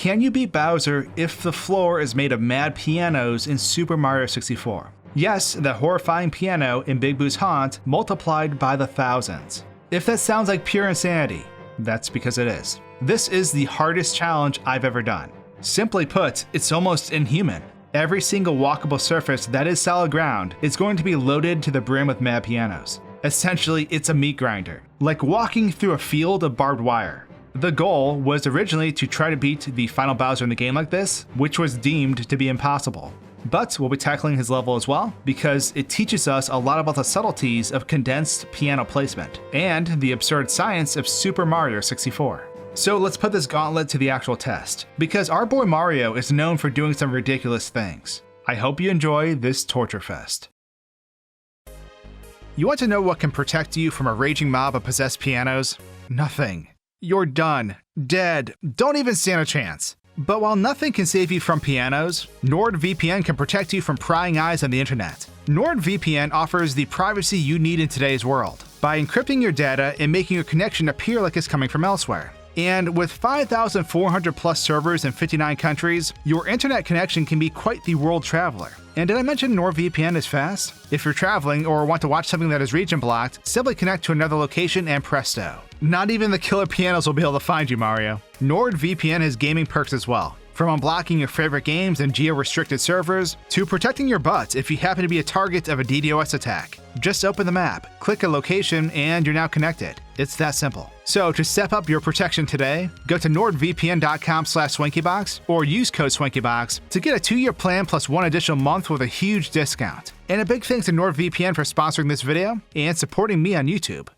Can you beat Bowser if the floor is made of mad pianos in Super Mario 64? Yes, the horrifying piano in Big Boo's haunt multiplied by the thousands. If that sounds like pure insanity, that's because it is. This is the hardest challenge I've ever done. Simply put, it's almost inhuman. Every single walkable surface that is solid ground is going to be loaded to the brim with mad pianos. Essentially, it's a meat grinder, like walking through a field of barbed wire. The goal was originally to try to beat the final Bowser in the game like this, which was deemed to be impossible. But we'll be tackling his level as well, because it teaches us a lot about the subtleties of condensed piano placement, and the absurd science of Super Mario 64. So let's put this gauntlet to the actual test, because our boy Mario is known for doing some ridiculous things. I hope you enjoy this torture fest. You want to know what can protect you from a raging mob of possessed pianos? Nothing. You're done. Dead. Don't even stand a chance. But while nothing can save you from pianos, NordVPN can protect you from prying eyes on the internet. NordVPN offers the privacy you need in today's world by encrypting your data and making your connection appear like it's coming from elsewhere. And with 5,400 plus servers in 59 countries, your internet connection can be quite the world traveler. And did I mention NordVPN is fast? If you're traveling or want to watch something that is region blocked, simply connect to another location and presto. Not even the killer pianos will be able to find you, Mario. NordVPN has gaming perks as well. From unblocking your favorite games and geo-restricted servers, to protecting your butt if you happen to be a target of a DDoS attack. Just open the map, click a location, and you're now connected. It's that simple. So to step up your protection today, go to nordvpn.com/SwankyBox or use code SwankyBox to get a 2-year plan plus 1 additional month with a huge discount. And a big thanks to NordVPN for sponsoring this video and supporting me on YouTube.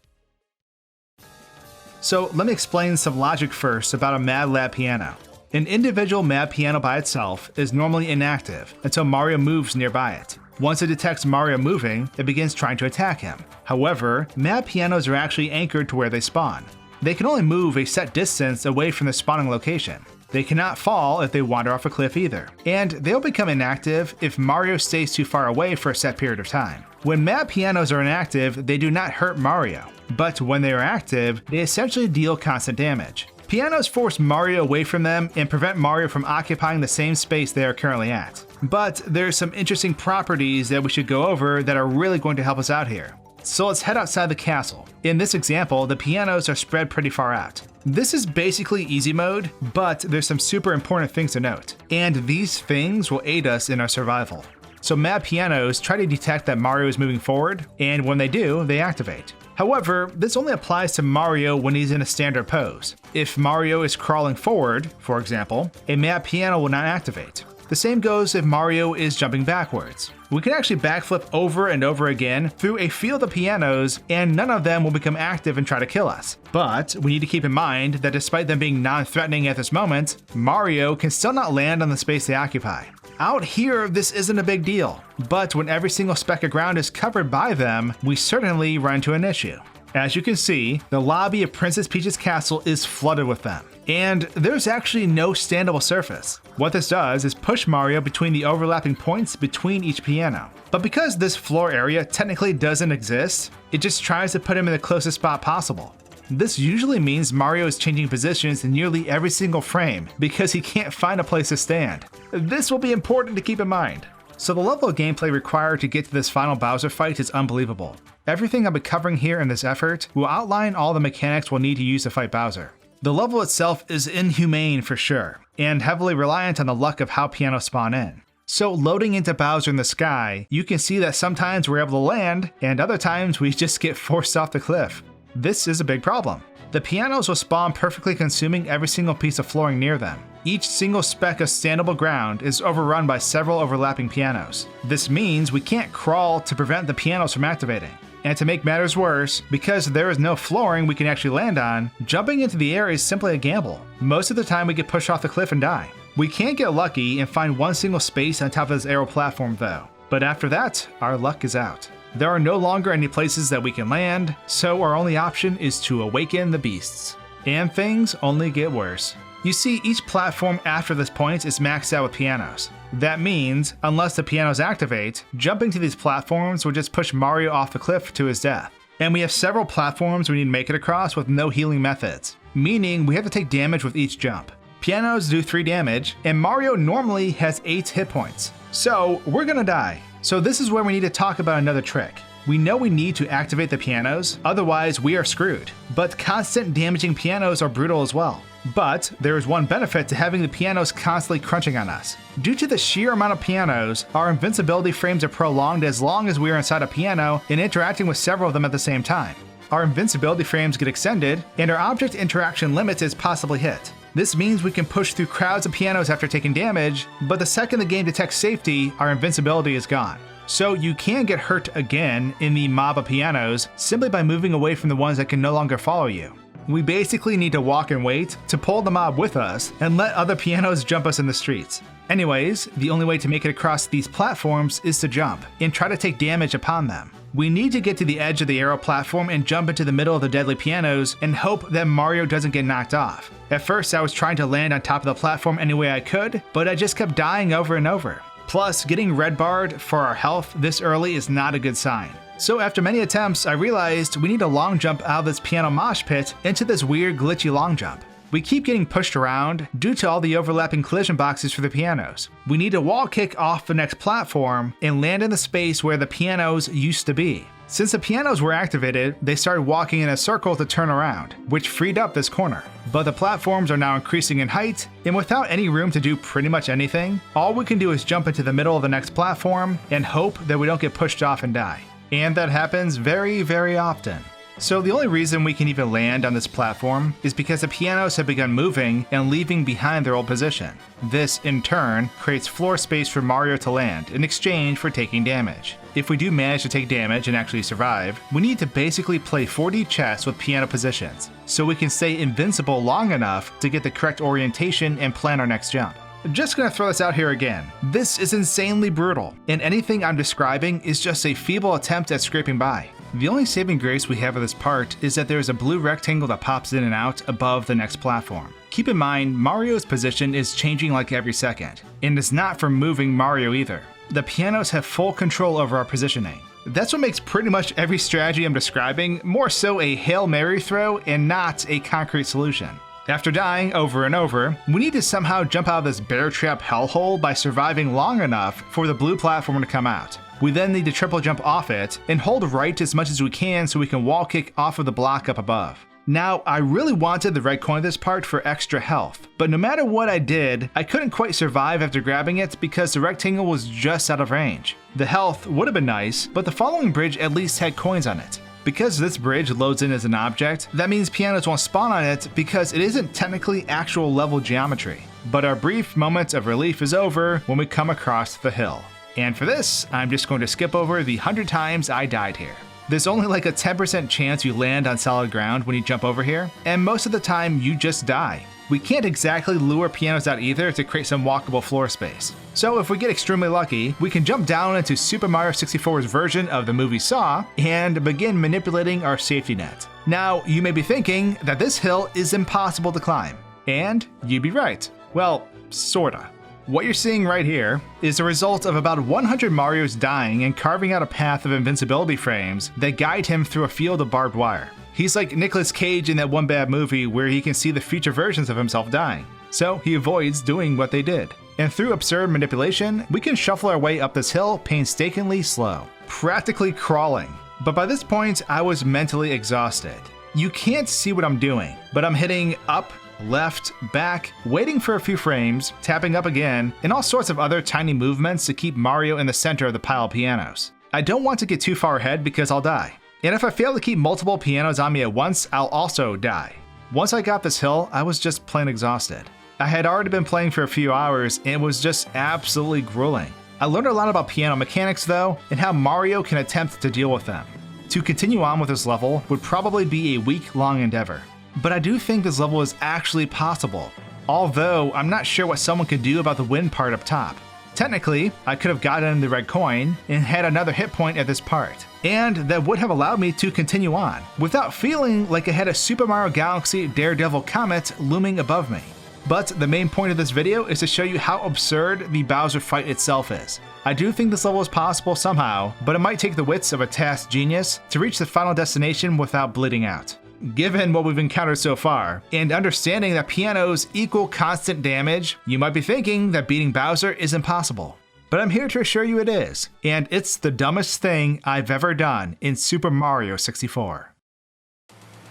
So let me explain some logic first about a Mad Lab piano. An individual mad piano by itself is normally inactive until Mario moves nearby it. Once it detects Mario moving, it begins trying to attack him. However, mad pianos are actually anchored to where they spawn. They can only move a set distance away from the spawning location. They cannot fall if they wander off a cliff either, and they'll become inactive if Mario stays too far away for a set period of time. When mad pianos are inactive, they do not hurt Mario, but when they are active, they essentially deal constant damage. Pianos force Mario away from them and prevent Mario from occupying the same space they are currently at. But there's some interesting properties that we should go over that are really going to help us out here. So let's head outside the castle. In this example, the pianos are spread pretty far out. This is basically easy mode, but there's some super important things to note, and these things will aid us in our survival. So mad pianos try to detect that Mario is moving forward, and when they do, they activate. However, this only applies to Mario when he's in a standard pose. If Mario is crawling forward, for example, a mad piano will not activate. The same goes if Mario is jumping backwards. We can actually backflip over and over again through a field of pianos, and none of them will become active and try to kill us. But we need to keep in mind that despite them being non-threatening at this moment, Mario can still not land on the space they occupy. Out here, this isn't a big deal, but when every single speck of ground is covered by them, we certainly run into an issue. As you can see, the lobby of Princess Peach's castle is flooded with them, and there's actually no standable surface. What this does is push Mario between the overlapping points between each piano. But because this floor area technically doesn't exist, it just tries to put him in the closest spot possible. This usually means Mario is changing positions in nearly every single frame because he can't find a place to stand. This will be important to keep in mind. So the level of gameplay required to get to this final Bowser fight is unbelievable. Everything I'll be covering here in this effort will outline all the mechanics we'll need to use to fight Bowser. The level itself is inhumane for sure, and heavily reliant on the luck of how pianos spawn in. So loading into Bowser in the sky, you can see that sometimes we're able to land, and other times we just get forced off the cliff. This is a big problem. The pianos will spawn perfectly consuming every single piece of flooring near them. Each single speck of standable ground is overrun by several overlapping pianos. This means we can't crawl to prevent the pianos from activating. And to make matters worse, because there is no flooring we can actually land on, jumping into the air is simply a gamble. Most of the time we get pushed off the cliff and die. We can get lucky and find one single space on top of this aero platform though, but after that, our luck is out. There are no longer any places that we can land, so our only option is to awaken the beasts. And things only get worse. You see, each platform after this point is maxed out with pianos. That means, unless the pianos activate, jumping to these platforms will just push Mario off the cliff to his death. And we have several platforms we need to make it across with no healing methods, meaning we have to take damage with each jump. Pianos do 3 damage, and Mario normally has 8 hit points. So we're gonna die. So this is where we need to talk about another trick. We know we need to activate the pianos, otherwise we are screwed. But constant damaging pianos are brutal as well. But there is one benefit to having the pianos constantly crunching on us. Due to the sheer amount of pianos, our invincibility frames are prolonged as long as we are inside a piano and interacting with several of them at the same time. Our invincibility frames get extended, and our object interaction limit is possibly hit. This means we can push through crowds of pianos after taking damage, but the second the game detects safety, our invincibility is gone. So you can get hurt again in the mob of pianos simply by moving away from the ones that can no longer follow you. We basically need to walk and wait to pull the mob with us and let other pianos jump us in the streets. Anyways, the only way to make it across these platforms is to jump and try to take damage upon them. We need to get to the edge of the arrow platform and jump into the middle of the deadly pianos and hope that Mario doesn't get knocked off. At first I was trying to land on top of the platform any way I could, but I just kept dying over and over. Plus, getting red barred for our health this early is not a good sign. So after many attempts, I realized we need a long jump out of this piano mosh pit into this weird glitchy long jump. We keep getting pushed around due to all the overlapping collision boxes for the pianos. We need to wall kick off the next platform and land in the space where the pianos used to be. Since the pianos were activated, they started walking in a circle to turn around, which freed up this corner. But the platforms are now increasing in height, and without any room to do pretty much anything, all we can do is jump into the middle of the next platform and hope that we don't get pushed off and die. And that happens very, very often. So the only reason we can even land on this platform is because the pianos have begun moving and leaving behind their old position. This, in turn, creates floor space for Mario to land in exchange for taking damage. If we do manage to take damage and actually survive, we need to basically play 4D chess with piano positions, so we can stay invincible long enough to get the correct orientation and plan our next jump. Just gonna throw this out here again. This is insanely brutal, and anything I'm describing is just a feeble attempt at scraping by. The only saving grace we have of this part is that there is a blue rectangle that pops in and out above the next platform. Keep in mind, Mario's position is changing like every second, and it's not for moving Mario either. The pianos have full control over our positioning. That's what makes pretty much every strategy I'm describing more so a Hail Mary throw and not a concrete solution. After dying over and over, we need to somehow jump out of this bear trap hellhole by surviving long enough for the blue platform to come out. We then need to triple jump off it and hold right as much as we can so we can wall kick off of the block up above. Now, I really wanted the red coin this part for extra health, but no matter what I did, I couldn't quite survive after grabbing it because the rectangle was just out of range. The health would have been nice, but the following bridge at least had coins on it. Because this bridge loads in as an object, that means pianos won't spawn on it because it isn't technically actual level geometry. But our brief moment of relief is over when we come across the hill. And for this, I'm just going to skip over the 100 times I died here. There's only like a 10% chance you land on solid ground when you jump over here, and most of the time you just die. We can't exactly lure pianos out either to create some walkable floor space. So if we get extremely lucky, we can jump down into Super Mario 64's version of the movie Saw and begin manipulating our safety net. Now, you may be thinking that this hill is impossible to climb. And you'd be right. Well, sorta. What you're seeing right here is the result of about 100 Marios dying and carving out a path of invincibility frames that guide him through a field of barbed wire. He's like Nicolas Cage in that one bad movie where he can see the future versions of himself dying. So he avoids doing what they did. And through absurd manipulation, we can shuffle our way up this hill painstakingly slow, practically crawling. But by this point, I was mentally exhausted. You can't see what I'm doing, but I'm hitting up, left, back, waiting for a few frames, tapping up again, and all sorts of other tiny movements to keep Mario in the center of the pile of pianos. I don't want to get too far ahead because I'll die. And if I fail to keep multiple pianos on me at once, I'll also die. Once I got this hill, I was just plain exhausted. I had already been playing for a few hours and it was just absolutely grueling. I learned a lot about piano mechanics though, and how Mario can attempt to deal with them. To continue on with this level would probably be a week-long endeavor. But I do think this level is actually possible, although I'm not sure what someone could do about the win part up top. Technically, I could have gotten the red coin and had another hit point at this part, and that would have allowed me to continue on, without feeling like I had a Super Mario Galaxy Daredevil Comet looming above me. But the main point of this video is to show you how absurd the Bowser fight itself is. I do think this level is possible somehow, but it might take the wits of a task genius to reach the final destination without bleeding out. given what we've encountered so far, and understanding that pianos equal constant damage, you might be thinking that beating Bowser is impossible. But I'm here to assure you it is, and it's the dumbest thing I've ever done in Super Mario 64.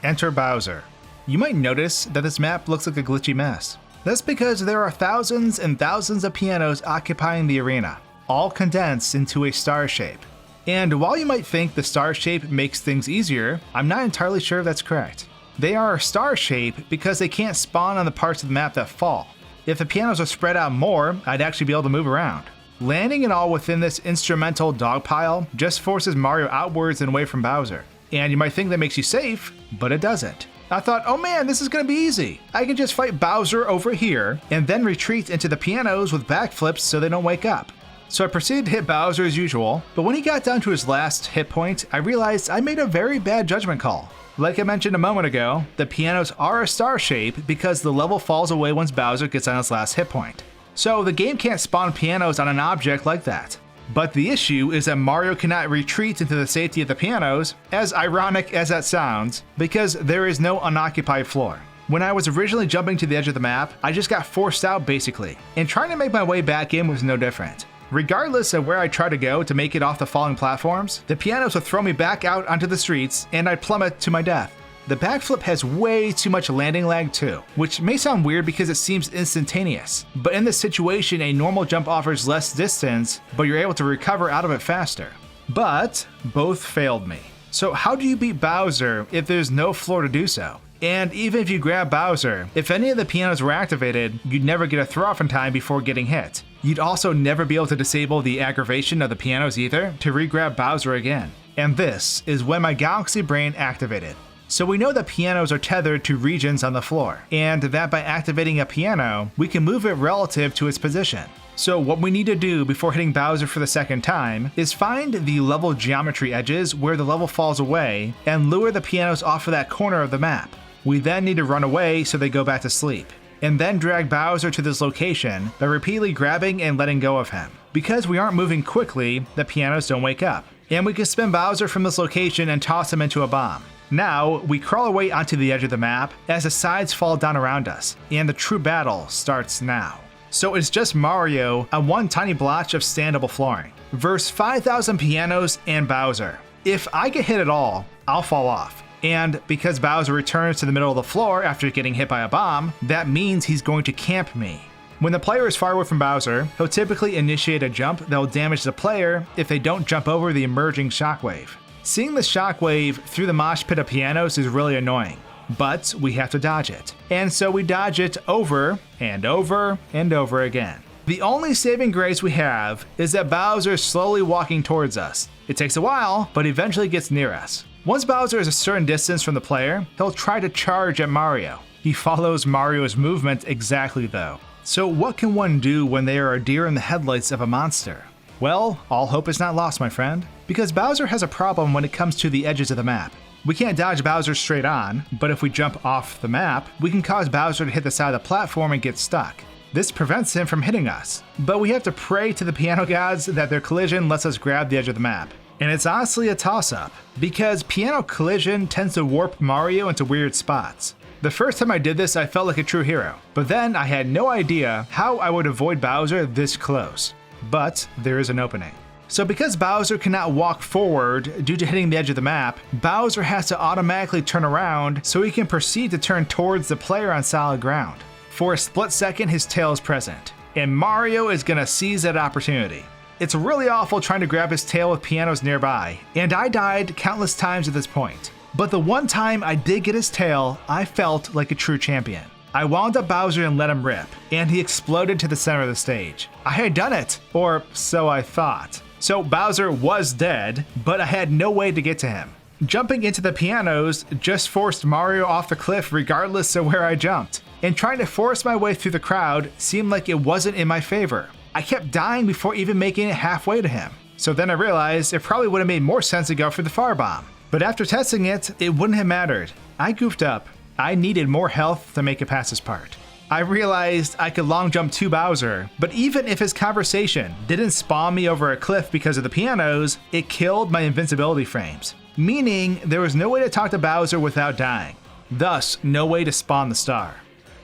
Enter Bowser. You might notice that this map looks like a glitchy mess. That's because there are thousands and thousands of pianos occupying the arena, all condensed into a star shape. And while you might think the star shape makes things easier, I'm not entirely sure if that's correct. They are a star shape because they can't spawn on the parts of the map that fall. If the pianos are spread out more, I'd actually be able to move around. Landing it all within this instrumental dog pile just forces Mario outwards and away from Bowser. And you might think that makes you safe, but it doesn't. I thought, oh man, this is gonna be easy. I can just fight Bowser over here and then retreat into the pianos with backflips so they don't wake up. So I proceeded to hit Bowser as usual, but when he got down to his last hit point, I realized I made a very bad judgment call. Like I mentioned a moment ago, the pianos are a star shape because the level falls away once Bowser gets on his last hit point. So the game can't spawn pianos on an object like that. But the issue is that Mario cannot retreat into the safety of the pianos, as ironic as that sounds, because there is no unoccupied floor. When I was originally jumping to the edge of the map, I just got forced out basically, and trying to make my way back in was no different. Regardless of where I try to go to make it off the falling platforms, the pianos would throw me back out onto the streets and I'd plummet to my death. The backflip has way too much landing lag too, which may sound weird because it seems instantaneous, but in this situation a normal jump offers less distance, but you're able to recover out of it faster. But both failed me. So how do you beat Bowser if there's no floor to do so? And even if you grab Bowser, if any of the pianos were activated, you'd never get a throw off in time before getting hit. You'd also never be able to disable the aggravation of the pianos either to re-grab Bowser again. And this is when my Galaxy Brain activated. So we know that pianos are tethered to regions on the floor, and that by activating a piano, we can move it relative to its position. So what we need to do before hitting Bowser for the second time is find the level geometry edges where the level falls away and lure the pianos off of that corner of the map. We then need to run away so they go back to sleep, and then drag Bowser to this location by repeatedly grabbing and letting go of him. Because we aren't moving quickly, the pianos don't wake up, and we can spin Bowser from this location and toss him into a bomb. Now, we crawl away onto the edge of the map as the sides fall down around us, and the true battle starts now. So it's just Mario on one tiny blotch of standable flooring, versus 5,000 pianos and Bowser. If I get hit at all, I'll fall off. And because Bowser returns to the middle of the floor after getting hit by a bomb, that means he's going to camp me. When the player is far away from Bowser, he'll typically initiate a jump that will damage the player if they don't jump over the emerging shockwave. Seeing the shockwave through the mosh pit of pianos is really annoying, but we have to dodge it. And so we dodge it over and over and over again. The only saving grace we have is that Bowser is slowly walking towards us. It takes a while, but eventually gets near us. Once Bowser is a certain distance from the player, he'll try to charge at Mario. He follows Mario's movement exactly though. So what can one do when they are a deer in the headlights of a monster? Well, all hope is not lost, my friend, because Bowser has a problem when it comes to the edges of the map. We can't dodge Bowser straight on, but if we jump off the map, we can cause Bowser to hit the side of the platform and get stuck. This prevents him from hitting us, but we have to pray to the piano gods that their collision lets us grab the edge of the map. And it's honestly a toss-up, because piano collision tends to warp Mario into weird spots. The first time I did this, I felt like a true hero, but then I had no idea how I would avoid Bowser this close. But there is an opening. So because Bowser cannot walk forward due to hitting the edge of the map, Bowser has to automatically turn around so he can proceed to turn towards the player on solid ground. For a split second, his tail is present, and Mario is gonna seize that opportunity. It's really awful trying to grab his tail with pianos nearby, and I died countless times at this point. But the one time I did get his tail, I felt like a true champion. I wound up Bowser and let him rip, and he exploded to the center of the stage. I had done it, or so I thought. So Bowser was dead, but I had no way to get to him. Jumping into the pianos just forced Mario off the cliff regardless of where I jumped, and trying to force my way through the crowd seemed like it wasn't in my favor. I kept dying before even making it halfway to him. So then I realized it probably would have made more sense to go for the firebomb. But after testing it, it wouldn't have mattered. I goofed up. I needed more health to make it past this part. I realized I could long jump to Bowser, but even if his conversation didn't spawn me over a cliff because of the pianos, it killed my invincibility frames. Meaning there was no way to talk to Bowser without dying. thus no way to spawn the star.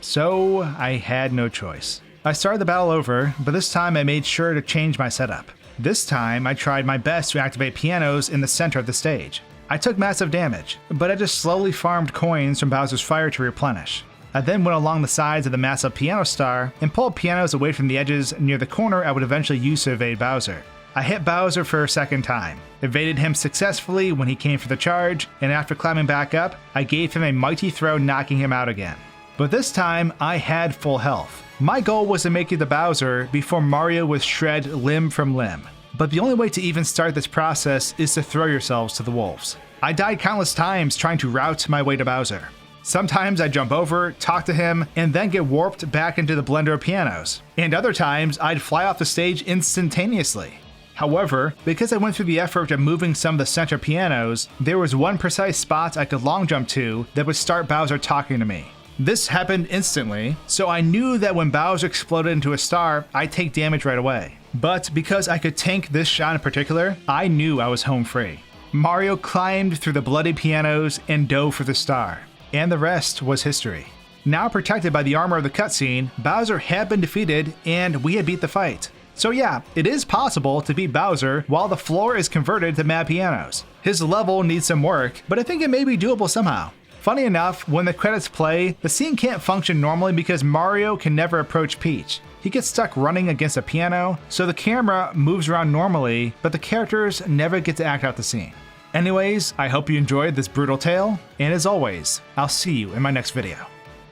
So I had no choice. I started the battle over, but this time I made sure to change my setup. This time I tried my best to activate pianos in the center of the stage. I took massive damage, but I just slowly farmed coins from Bowser's fire to replenish. I then went along the sides of the massive piano star and pulled pianos away from the edges near the corner I would eventually use to evade Bowser. I hit Bowser for a second time, evaded him successfully when he came for the charge, and after climbing back up, I gave him a mighty throw, knocking him out again. But this time, I had full health. My goal was to make it to Bowser before Mario was shred limb from limb. But the only way to even start this process is to throw yourselves to the wolves. I died countless times trying to route my way to Bowser. Sometimes I'd jump over, talk to him, and then get warped back into the blender of pianos. And other times, I'd fly off the stage instantaneously. However, because I went through the effort of moving some of the center pianos, there was one precise spot I could long jump to that would start Bowser talking to me. This happened instantly, so I knew that when Bowser exploded into a star, I'd take damage right away. But because I could tank this shot in particular, I knew I was home free. Mario climbed through the bloody pianos and dove for the star, and the rest was history. Now protected by the armor of the cutscene, Bowser had been defeated and we had beat the fight. So yeah, it is possible to beat Bowser while the floor is converted to mad pianos. His level needs some work, but I think it may be doable somehow. Funny enough, when the credits play, the scene can't function normally because Mario can never approach Peach. He gets stuck running against a piano, so the camera moves around normally, but the characters never get to act out the scene. Anyways, I hope you enjoyed this brutal tale, and as always, I'll see you in my next video.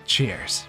Cheers.